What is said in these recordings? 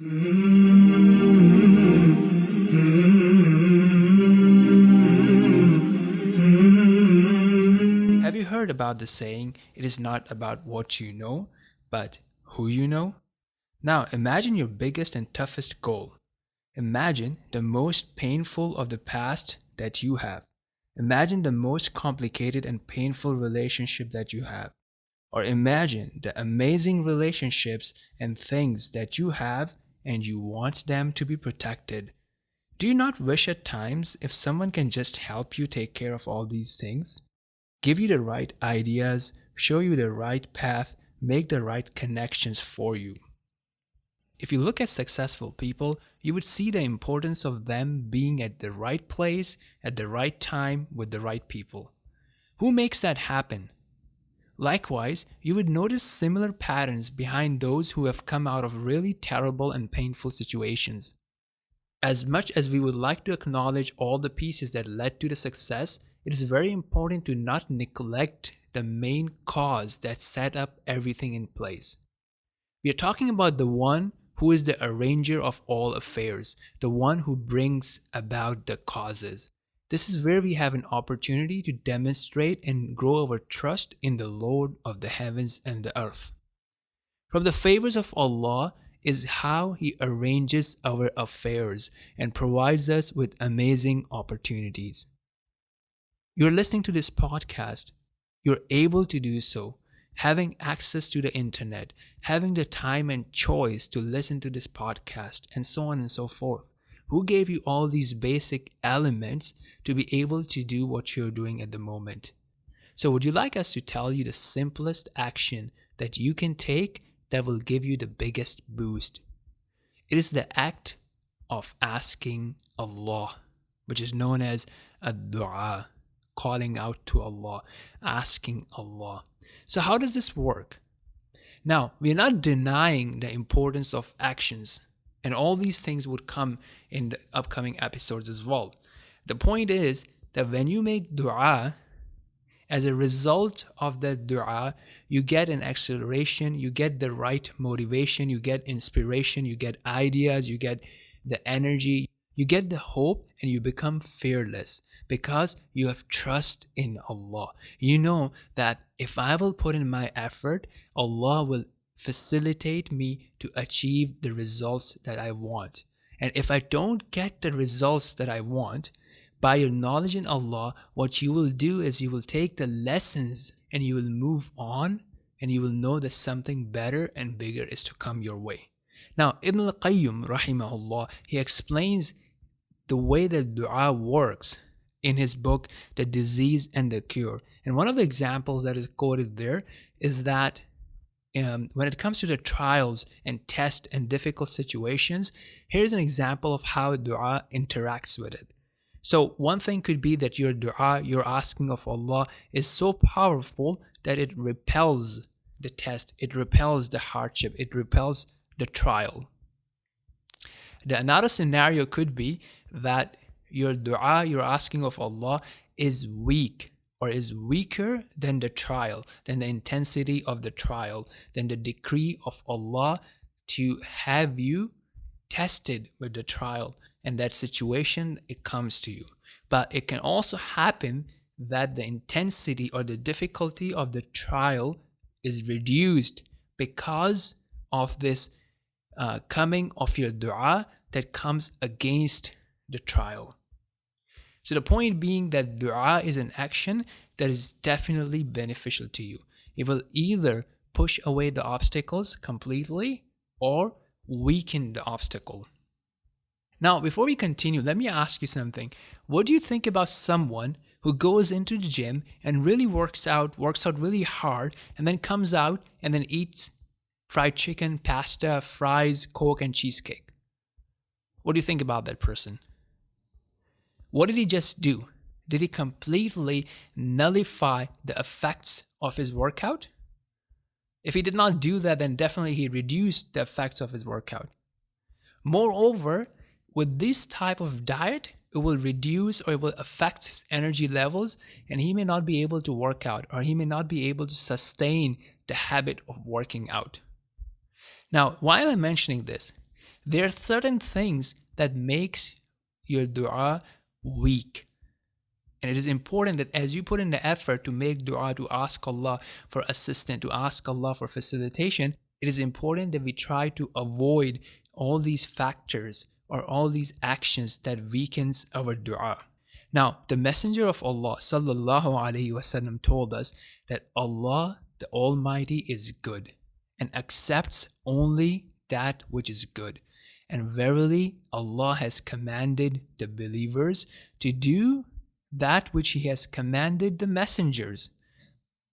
Have you heard about the saying, it is not about what you know, but who you know? Now imagine your biggest and toughest goal. Imagine the most painful of the past that you have. Imagine the most complicated and painful relationship that you have. Or imagine the amazing relationships and things that you have and you want them to be protected. Do you not wish at times if someone can just help you take care of all these things? Give you the right ideas, show you the right path, make the right connections for you. If you look at successful people, you would see the importance of them being at the right place, at the right time, with the right people. Who makes that happen? Likewise, you would notice similar patterns behind those who have come out of really terrible and painful situations. As much as we would like to acknowledge all the pieces that led to the success, it is very important to not neglect the main cause that set up everything in place. We are talking about the one who is the arranger of all affairs, the one who brings about the causes. This is where we have an opportunity to demonstrate and grow our trust in the Lord of the heavens and the earth. From the favors of Allah is how He arranges our affairs and provides us with amazing opportunities. You're listening to this podcast, you're able to do so, having access to the internet, having the time and choice to listen to this podcast, and so on and so forth. Who gave you all these basic elements to be able to do what you're doing at the moment? So would you like us to tell you the simplest action that you can take that will give you the biggest boost? It is the act of asking Allah, which is known as a dua, calling out to Allah, asking Allah. So how does this work? Now, we're not denying the importance of actions, and all these things would come in the upcoming episodes as well. The point is that when you make dua, as a result of that dua, you get an acceleration, you get the right motivation, you get inspiration, you get ideas, you get the energy, you get the hope, and you become fearless because you have trust in Allah. You know that if I will put in my effort, Allah will facilitate me to achieve the results that I want. And if I don't get the results that I want, by your knowledge in Allah, what you will do is you will take the lessons and you will move on, and you will know that something better and bigger is to come your way. Now, Ibn al-Qayyim, rahimahullah, he explains the way that dua works in his book, The Disease and the Cure. And one of the examples that is quoted there is that when it comes to the trials and tests and difficult situations, here's an example of how dua interacts with it. So one thing could be that your dua, your asking of Allah, is so powerful that it repels the test, it repels the hardship, it repels the trial. Another scenario could be that your dua, your asking of Allah, is weak or is weaker than the trial, than the intensity of the trial, than the decree of Allah to have you tested with the trial. And that situation, it comes to you. But it can also happen that the intensity or the difficulty of the trial is reduced because of this coming of your dua that comes against the trial. So the point being that dua is an action that is definitely beneficial to you. It will either push away the obstacles completely or weaken the obstacle. Now, before we continue, let me ask you something. What do you think about someone who goes into the gym and really works out really hard, and then comes out and then eats fried chicken, pasta, fries, Coke, and cheesecake? What do you think about that person? What did he just do? Did he completely nullify the effects of his workout? If he did not do that, then definitely he reduced the effects of his workout. Moreover, with this type of diet, it will reduce or it will affect his energy levels, and he may not be able to work out, or he may not be able to sustain the habit of working out. Now, why am I mentioning this? there are certain things that makes your dua weak. And it is important that as you put in the effort to make dua, to ask Allah for assistance, to ask Allah for facilitation, it is important that we try to avoid all these factors or all these actions that weakens our dua. Now, the Messenger of Allah sallallahu alaihi wasallam told us that Allah, the Almighty, is good and accepts only that which is good. And verily, Allah has commanded the believers to do that which He has commanded the messengers.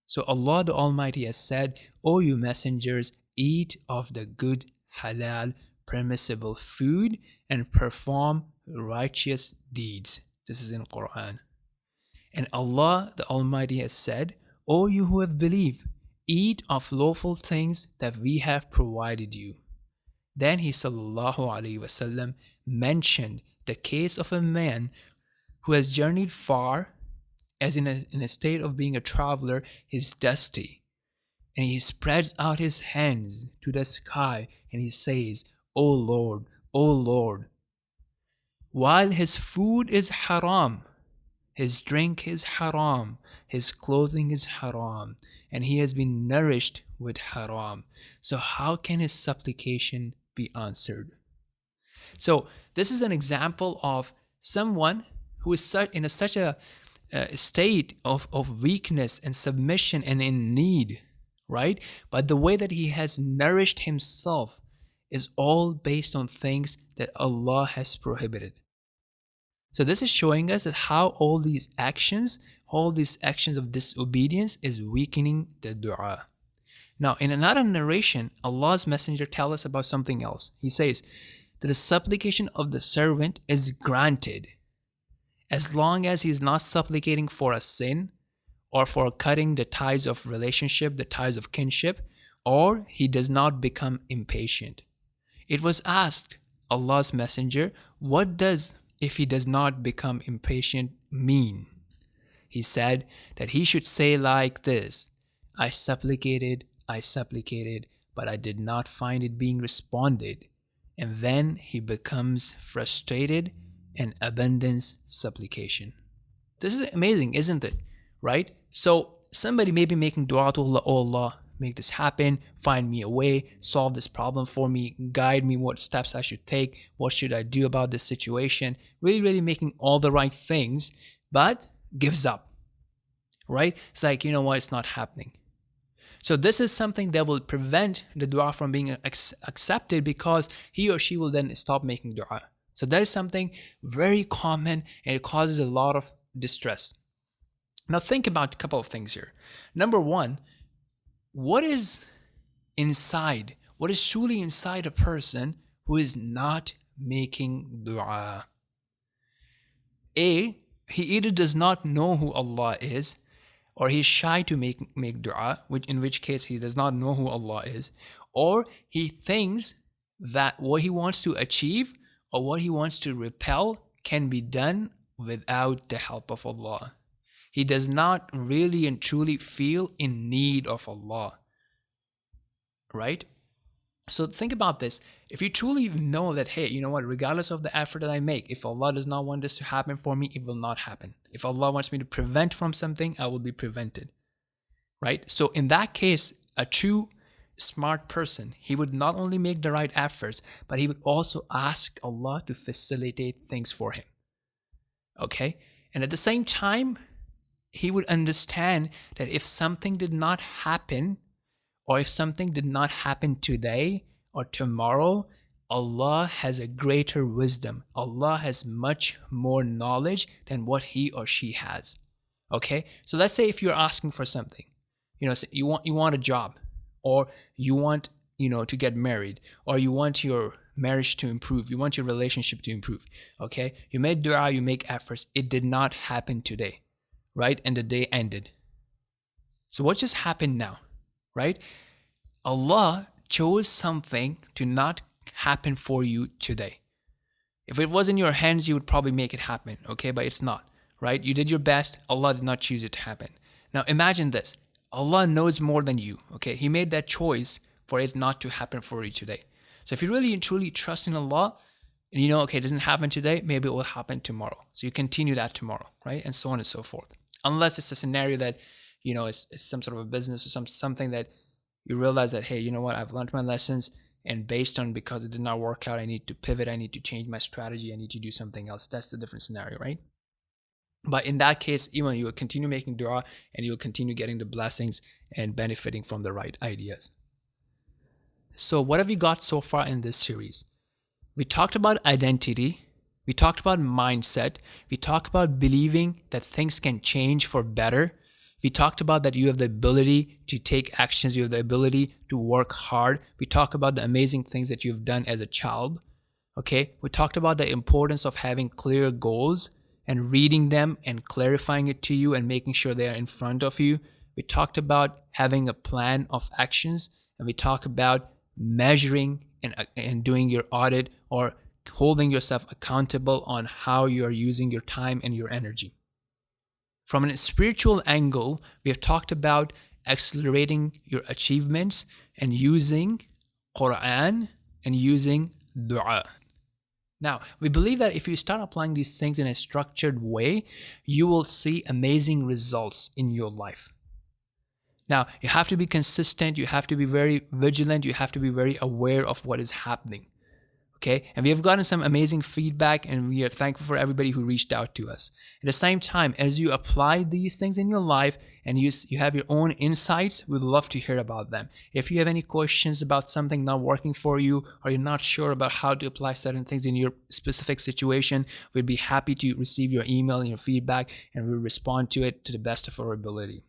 So Allah the Almighty has said, O you messengers, eat of the good, halal, permissible food and perform righteous deeds. This is in Quran. And Allah the Almighty has said, O you who have believed, eat of lawful things that we have provided you. Then He sallallahu alaihi wasallam mentioned the case of a man who has journeyed far, as in a state of being a traveler, he's dusty. And he spreads out his hands to the sky and he says, O Lord, O Lord. While his food is haram, his drink is haram, his clothing is haram, and he has been nourished with haram. So how can his supplication be answered? So this is an example of someone who is in such a state of weakness and submission and in need, right? But the way that he has nourished himself is all based on things that Allah has prohibited. So this is showing us that how all these actions of disobedience is weakening the dua. Now, in another narration, Allah's Messenger tells us about something else. He says that the supplication of the servant is granted as long as he is not supplicating for a sin or for cutting the ties of relationship, the ties of kinship, or he does not become impatient. It was asked, Allah's Messenger, what does if he does not become impatient mean? He said that he should say like this, I supplicated, but I did not find it being responded. And then he becomes frustrated and abandons supplication. This is amazing, isn't it? Right? So somebody may be making dua to Allah, oh Allah, make this happen, find me a way, solve this problem for me, guide me what steps I should take, what should I do about this situation, really making all the right things, but gives up, right? It's like, you know what, it's not happening. So this is something that will prevent the dua from being accepted because he or she will then stop making dua. So that is something very common and it causes a lot of distress. Now think about a couple of things here. Number one, what is inside? What is truly inside a person who is not making dua? A, he either does not know who Allah is, or he's shy to make dua, in which case he does not know who Allah is, or he thinks that what he wants to achieve or what he wants to repel can be done without the help of Allah. He does not really and truly feel in need of Allah, right? So think about this. If you truly know that, hey, you know what, regardless of the effort that I make, if Allah does not want this to happen for me, it will not happen. If Allah wants me to prevent from something, I will be prevented, right? So in that case, a true smart person, he would not only make the right efforts, but he would also ask Allah to facilitate things for him, okay? And at the same time, he would understand that if something did not happen, or if something did not happen today or tomorrow, Allah has a greater wisdom. Allah has much more knowledge than what he or she has. Okay? So let's say if you're asking for something, you know, you want a job, or you want, you know, to get married, or you want your marriage to improve, you want your relationship to improve. Okay? You made dua, you make efforts. It did not happen today, right? And the day ended. So what just happened now? Right? Allah chose something to not happen for you today. If it was in your hands, you would probably make it happen, okay? But it's not, right? You did your best. Allah did not choose it to happen. Now imagine this. Allah knows more than you, okay? He made that choice for it not to happen for you today. So if you really and truly trust in Allah, and you know, okay, it didn't happen today, maybe it will happen tomorrow. So you continue that tomorrow, right? And so on and so forth. Unless it's a scenario that, you know, it's some sort of a business or something that you realize that, hey, you know what, I've learned my lessons, and based on because it did not work out, I need to pivot, I need to change my strategy, I need to do something else. That's the different scenario, right? But in that case, even you will continue making dua and you'll continue getting the blessings and benefiting from the right ideas. So what have we got so far in this series? We talked about identity, we talked about mindset, we talked about believing that things can change for better. We talked about that you have the ability to take actions, you have the ability to work hard. We talked about the amazing things that you've done as a child. Okay, we talked about the importance of having clear goals and reading them and clarifying it to you and making sure they are in front of you. We talked about having a plan of actions, and we talked about measuring and doing your audit or holding yourself accountable on how you are using your time and your energy. From a spiritual angle, we have talked about accelerating your achievements and using Quran and using dua. Now, we believe that if you start applying these things in a structured way, you will see amazing results in your life. Now, you have to be consistent, you have to be very vigilant, you have to be very aware of what is happening. Okay, and we have gotten some amazing feedback, and we are thankful for everybody who reached out to us. At the same time, as you apply these things in your life and you have your own insights, we'd love to hear about them. If you have any questions about something not working for you, or you're not sure about how to apply certain things in your specific situation, we'd be happy to receive your email and your feedback, and we'll respond to it to the best of our ability.